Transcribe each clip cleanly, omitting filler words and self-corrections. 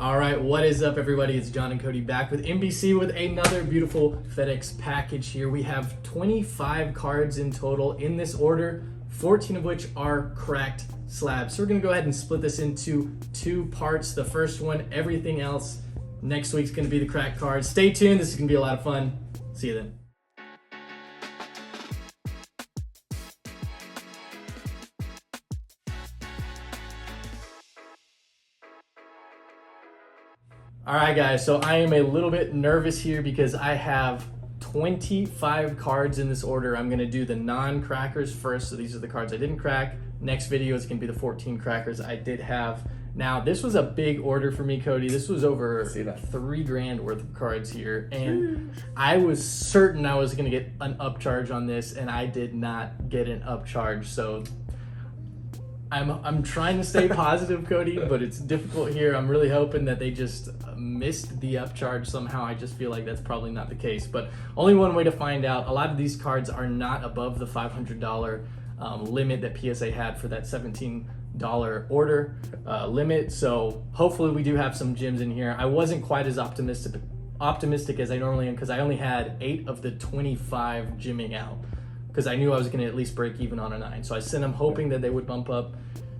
All right, what is up, everybody? It's John and Cody back with NBC with another beautiful FedEx package here. We have 25 cards in total in this order, 14 of which are cracked slabs. So we're going to go ahead and split this into two parts. The first one, everything else. Next week's going to be the cracked cards. Stay tuned. This is going to be a lot of fun. See you then. All right, guys, so I am a little bit nervous here because I have 25 cards in this order. I'm gonna do the non-crackers first. So these are the cards I didn't crack. Next video is gonna be the 14 crackers I did have. Now, this was a big order for me, Cody. This was over $3,000 worth of cards here. And I was certain I was gonna get an upcharge on this, and I did not get an upcharge. So I'm trying to stay positive, Cody, but it's difficult here. I'm really hoping that they just missed the upcharge somehow. I just feel like that's probably not the case, but only one way to find out. A lot of these cards are not above the $500 limit that PSA had for that $17 order limit. So hopefully we do have some gems in here. I wasn't quite as optimistic as I normally am because I only had 8 of the 25 gemming out, because I knew I was going to at least break even on a 9. So I sent them hoping that they would bump up.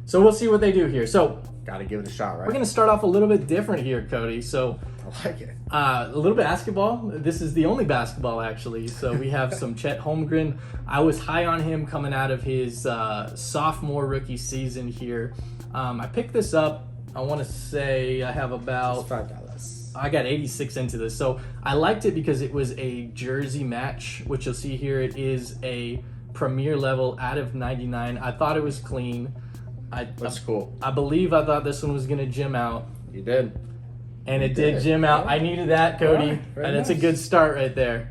So we'll see what they do here. So gotta give it a shot, right? We're going to start off a little bit different here, Cody. So I like it. A little basketball. This is the only basketball, actually. So we have some Chet Holmgren. I was high on him coming out of his sophomore rookie season here. I picked this up. I want to say I have about $5. I got 86 into this. So I liked it because it was a jersey match, which you'll see here. It is a premier level out of 99. I thought it was clean. That's cool. I believe I thought this one was going to gem out. You did. And it did gem out. I needed that, Cody. And it's a good start right there.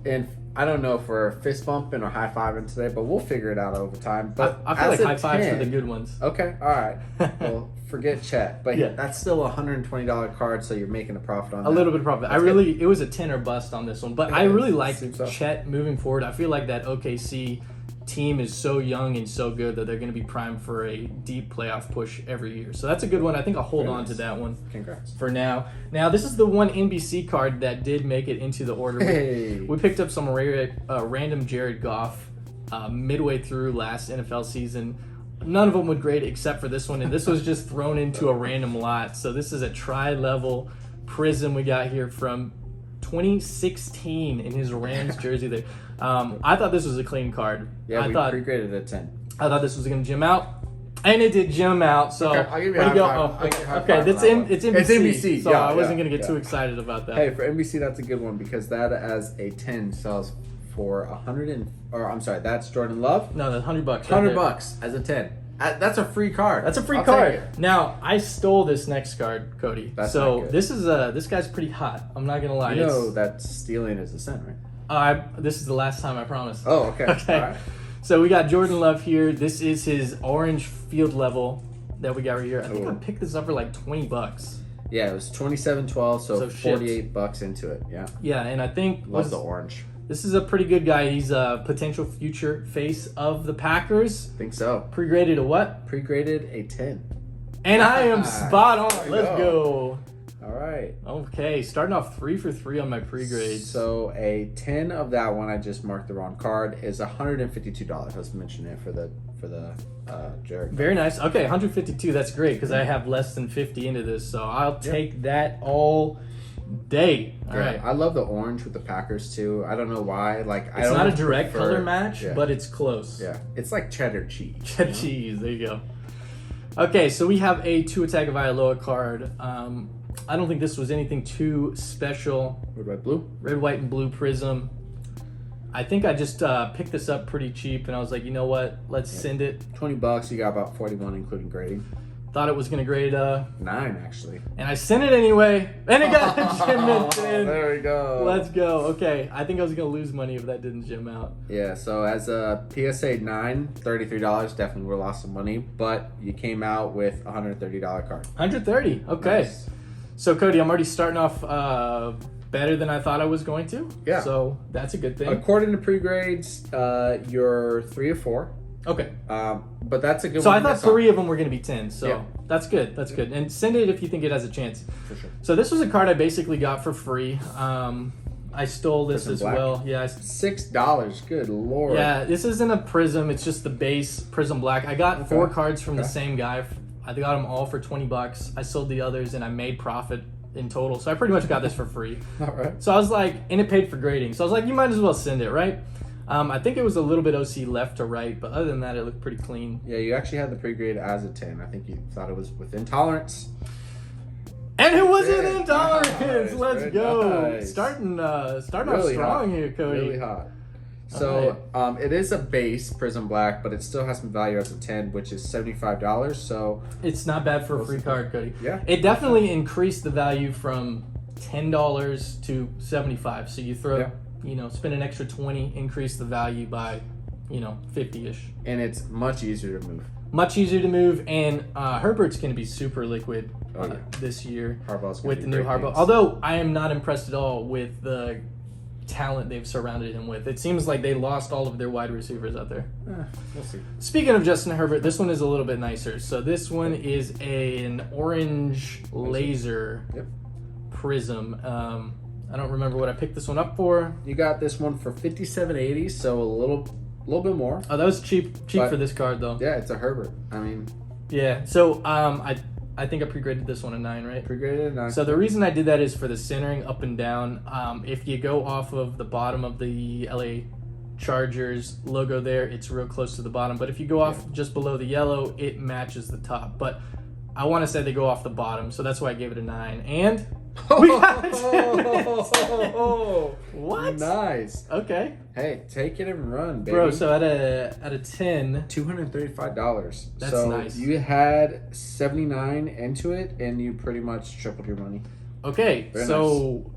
And I don't know if we're fist bumping or high fiving today, but we'll figure it out over time. But I feel like high fives are the good ones. Okay, all right. Well, forget Chet, but that's still a $120 card, so you're making a profit on that. A little bit of profit. It was a 10 or bust on this one, but I really like Chet moving forward. I feel like that OKC team is so young and so good that they're going to be primed for a deep playoff push every year. So that's a good one. I think I'll hold on to that one. Congrats. For now. Now, this is the one NBC card that did make it into the order. Hey. We picked up some random Jared Goff midway through last NFL season. None of them would grade except for this one, and this was just thrown into a random lot. So this is a tri-level prism we got here from 2016 in his Rams jersey there. I thought this was a clean card. Yeah, we pre-graded at 10. I thought this was going to gem out, and it did gem out. So okay, I'll give you a high five. Okay, it's NBC. It's NBC. So yeah, I wasn't going to get too excited about that. Hey, for NBC, that's a good one because that as a 10 sells for that's Jordan Love. No, that's $100. $100 as a 10. That's a free card. That's a free card. Now, I stole this next card, Cody. That's so not good. this guy's pretty hot. I'm not gonna lie. You know that stealing is a sin, right? This is the last time, I promise. Oh, okay. Okay. All right. So we got Jordan Love here. This is his orange field level that we got right here. I think I picked this up for like $20. Yeah, it was 27.12, so $48 into it. Yeah. Yeah, and I think love the orange. This is a pretty good guy. He's a potential future face of the Packers. Think so. Pre-graded a what? Pre-graded a 10. And I am spot on. Let's go. All right. Okay, starting off 3 for 3 on my pre-grades. So a 10 of that one, I just marked the wrong card, is $152. Let's mention it for the Jared. Very nice. Okay, 152. That's great because I have less than 50 into this, so I'll take that all day. All right. I love the orange with the Packers too. I don't know why. It's not a direct color match, but it's close. Yeah, it's like cheddar cheese. Cheddar cheese. There you go. Okay, so we have a Tua Tagovailoa card. I don't think this was anything too special. Red, white, blue? Red, white, and blue prism. I think I just picked this up pretty cheap, and I was like, you know what? Let's send it. $20. You got about 41 including grading. Thought it was going to grade 9 actually. And I sent it anyway, and it got a gem in. There we go. Let's go. Okay, I think I was going to lose money if that didn't gem out. Yeah, so as a PSA 9, $33, definitely would have lost some money, but you came out with a $130 card. $130, okay. Nice. So Cody, I'm already starting off better than I thought I was going to. Yeah. So that's a good thing. According to pre-grades, you're 3 of 4. Okay. But that's a good So one. I thought 3 of them were going to be 10. So Yeah. that's good. That's good. And send it if you think it has a chance. For sure. So this was a card I basically got for free. I stole this Prism as Black? well. Yeah. $6. Good lord. Yeah, this isn't a Prism. It's just the base Prism Black. I got 4 cards from the same guy. I got them all for $20. I sold the others and I made profit in total. So I pretty much got this for free. All right. So I was like, and it paid for grading. So I was like, you might as well send it, right? I think it was a little bit OC left to right, but other than that, it looked pretty clean. Yeah, you actually had the pre-grade as a 10. I think you thought it was within tolerance. And it wasn't Very intolerance. nice, Let's very go. nice. Starting off Really strong hot. here, Cody. Really hot. So it is a base Prism Black, but it still has some value as a 10, which is $75. So It's not bad for a free card, Cody. Yeah. It definitely increased the value from $10 to $75. So you throw, spend an extra 20, increase the value by, 50-ish. and it's much easier to move. Much easier to move, and Herbert's going to be super liquid yeah. this year Harbaugh's gonna with be the new great Harbaugh. things. Although I am not impressed at all with the talent they've surrounded him with. It seems like they lost all of their wide receivers out there. We'll see. Speaking of Justin Herbert, this one is a little bit nicer. So this one is an orange laser Yep. prism. I don't remember what I picked this one up for. You got this one for $57.80, so a little bit more. Oh, that was cheap But- for this card though. Yeah, it's a Herbert. I mean, Yeah. So I think I pre-graded this one a 9, right? pre-graded. Nice. So the reason I did that is for the centering up and down. If you go off of the bottom of the LA Chargers logo there, it's real close to the bottom. But if you go off just below the yellow, it matches the top. But I want to say they go off the bottom, so that's why I gave it a 9. And we got Oh, what? Nice. Okay, Hey, take it and run, baby. bro. So at a 10, $235. That's so nice. You had 79 into it, and you pretty much tripled your money. okay. Very So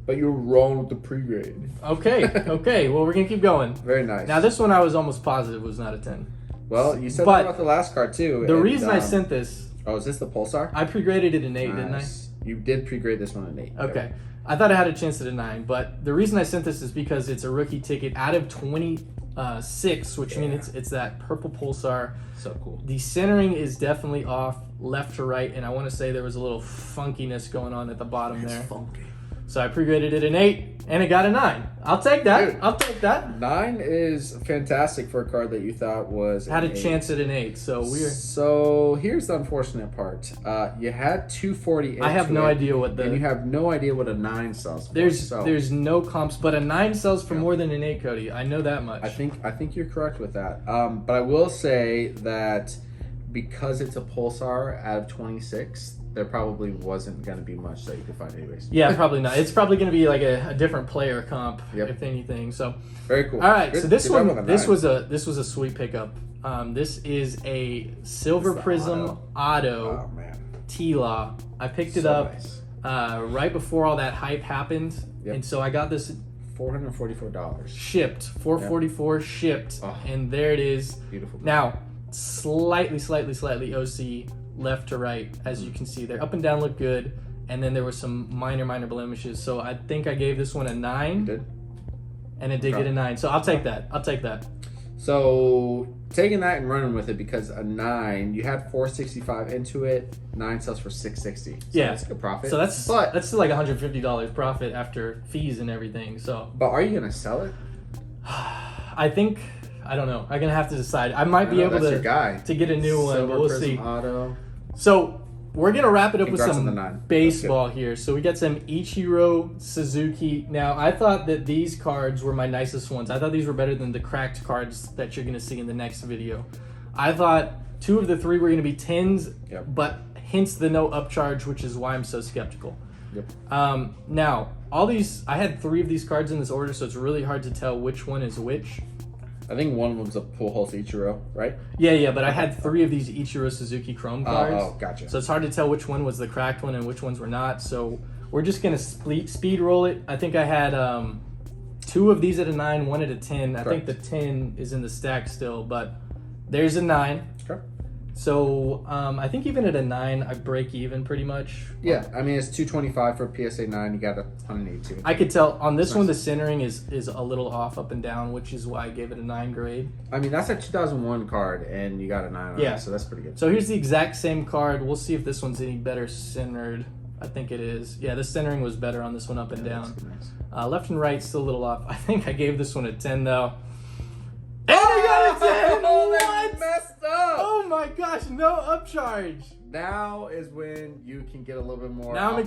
But you were wrong with the pre-grade. okay. Well, we're gonna keep going. Very nice. Now this one I was almost positive was not a 10. well, you said but that about the last card too. The and, reason I sent this, Oh, is this the Pulsar? I pre-graded it an 8, didn't I? Nice. You did pre-grade this one an 8. Okay. I thought I had a chance at a 9, but the reason I sent this is because it's a rookie ticket out of 26, which means it's that purple Pulsar. So cool. The centering is definitely off left to right, and I want to say there was a little funkiness going on at the bottom there. Funky. So I pre-graded it an 8, and it got a 9. I'll take that. Dude. I'll take that. 9 is fantastic for a card that you thought was Had an a 8. chance at an 8, so we're. So here's the unfortunate part. You had 240. I have into no it, idea what and you the. have no idea what a 9 sells for. There's so no comps, but a 9 sells for Yeah. more than an 8, Cody. I know that much. I think you're correct with that. But I will say that because it's a Pulsar out of 26, there probably wasn't going to be much that you could find anyways. Yeah, probably not. It's probably going to be like a different player comp, Yep. if anything. So, Very cool. all right. Good- So this good job one, on the this 9. was a sweet pickup. This is a Silver It's the Prism Auto Oh man. T-Law. I picked it So up nice. right before all that hype happened, Yep. and so I got this $444. shipped, $444 shipped, Oh. and there it is. Beautiful. Now, slightly OC left to right, as you can see there. Up and down look good, and then there were some minor blemishes. So I think I gave this one a 9, Good. and it did Okay. get a 9. So I'll take that. I'll take that. So taking that and running with it, because a 9, you had 465 into it. 9 sells for 660. So Yeah. that's a good profit. So that's but still like $150 profit after fees and everything. So are you gonna sell it? I think I don't know. I'm gonna have to decide. I might be I know, able that's your to guy. get a new one, Silver but we'll Prism see. Auto. So we're gonna wrap it up with Congrats on some the 9. baseball here. So we got some Ichiro Suzuki. Now I thought that these cards were my nicest ones. I thought these were better than the cracked cards that you're gonna see in the next video. I thought 2 of the 3 were gonna be 10s, Yep. but hence the no upcharge, which is why I'm so skeptical. Yep. Now all these, I had 3 of these cards in this order, so it's really hard to tell which one is which. I think one of them's a Pujols Ichiro, right? Yeah, but I had 3 of these Ichiro Suzuki Chrome cards. Oh, gotcha. So it's hard to tell which one was the cracked one and which ones were not. So we're just gonna speed roll it. I think I had 2 of these at a 9, 1 at a 10. I think Correct. the 10 is in the stack still, but there's a 9. Okay. So I think even at a 9, I break even pretty much. Yeah, I mean it's 225 for a PSA 9. You got a 182. I could tell on this one the centering is a little off up and down, which is why I gave it a 9 grade. I mean that's a 2001 card, and you got a 9 on Yeah. it, so that's pretty good. So here's the exact same card. We'll see if this one's any better centered. I think it is. Yeah, the centering was better on this one up and down. Nice. Left and right still a little off. I think I gave this one a 10 though. And I got a 10! What? Messed up. Oh my gosh, no upcharge. Now is when you can get a little bit more. Now I'm optimistic.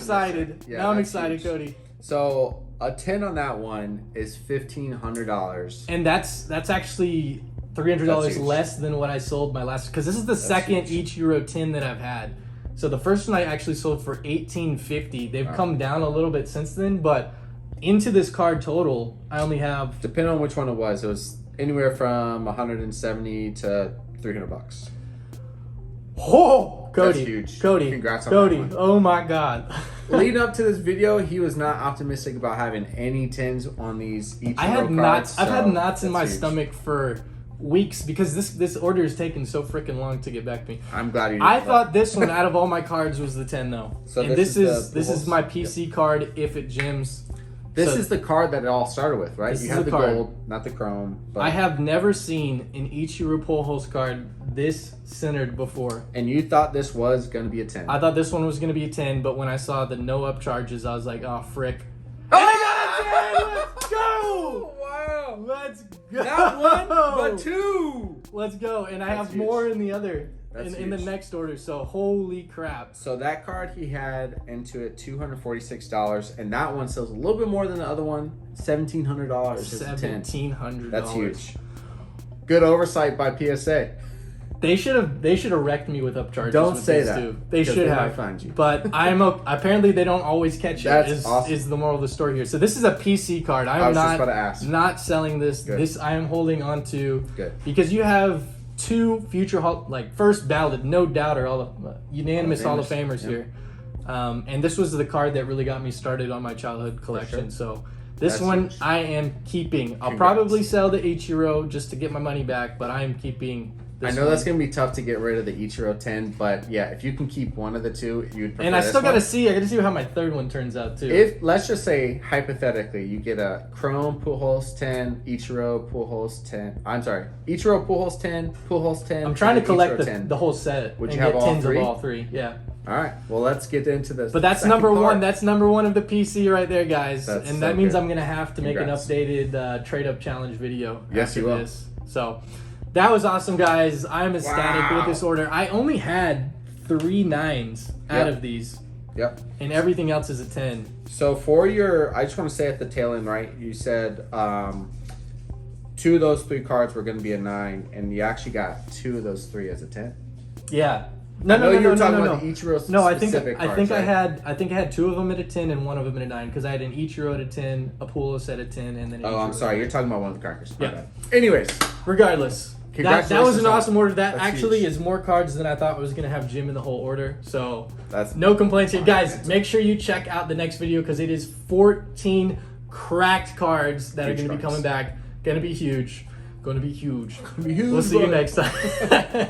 excited. Yeah, Now I'm that's excited, huge. Cody. So a 10 on that one is $1,500. And that's actually That's $300 huge. less than what I sold my last, because this is the second huge. Ichiro 10 that I've had. So the first one I actually sold for $1,850. They've Wow. come down a little bit since then, but into this card total, I only have. Depending on which one it was anywhere from 170 to $300. Oh, Cody, That's huge. Cody, Congrats on Cody. that one. Oh my God. Leading up to this video, he was not optimistic about having any 10s on these Ichiro I had cards. knots. I've had so knots in my that's huge. stomach for weeks because this order has taken so freaking long to get back to me. I'm glad you did. I thought this one out of all my cards was the 10 though. So and this is the this is Pujols. my PC card if it gyms. This So is the card that it all started with, right? This You is have the the card. gold, not the chrome. But, I have never seen an Ichiro Pujols card this centered before. and you thought this was going to be a 10. I thought this one was going to be a 10, but when I saw the no up charges, I was like, oh, frick. Oh! Let's go! Wow! Let's go! Not one, but two! Let's go. And I That's have more in the other, That's in the huge. next order. So holy crap. So that card he had into it $246, and that one sells a little bit more than the other one, $1,700 as a 10. $1,700. That's huge. Good oversight by PSA. They should have wrecked me with upcharges. Don't with say these that, Too. They because should they have. might find you. But apparently they don't always catch it. That's is, awesome. is the moral of the story here. So this is a PC card. I I'm was just not about to ask. not selling this. Good. This I am holding on to Good. because you have two future first ballot, no doubt, all of unanimous Hall of Famers Yep. here. And this was the card that really got me started on my childhood collection. So this That's one huge. I am keeping. I'll Congrats. probably sell the Ichiro just to get my money back, but I am keeping. I know that's going to be tough to get rid of the Ichiro 10, but yeah, if you can keep one of the two, you'd prefer And I this still got to one. see. I got to see how my third one turns out too. If, let's just say, hypothetically, you get a Chrome Pujols 10, Ichiro Pujols 10. I'm sorry, Ichiro Pujols 10, Pujols 10. I'm trying to and collect Ichiro the, 10. the whole set. Would and you have get all 10s three? of all three? Yeah. All right, well, let's get into this. But that's number one. That's number one of the PC right there, guys. That's and so that means good. I'm gonna have to make Congrats. an updated trade up challenge video. Yes, after you will. this. So that was awesome, guys. I'm ecstatic Wow. with this order. I only had 3 9s out Yep. of these, Yep. and everything else is a 10. So for your, I just want to say at the tail end, right? You said 2 of those 3 cards were going to be a 9, and you actually got 2 of those 3 as a 10. Yeah. I know you were talking about the Ichiro No, I think specific I cards, think I right? had 2 of them at a 10 and 1 of them at a 9 because I had an Ichiro at a 10, a Pujols at a 10, and then. An Oh, I'm Ichiro sorry. at a You're talking about one of the crackers. My Yeah. bad. Anyways, Regardless, that was Congratulations an on awesome it. order. That That's actually huge. is more cards than I thought was gonna have Jim in the whole order. So that's no complaints here, guys. That's- Make sure you check out the next video because it is 14 cracked cards that Huge are gonna be cards. coming back. Gonna be huge. Gonna be huge. be huge, We'll see you brother. next time.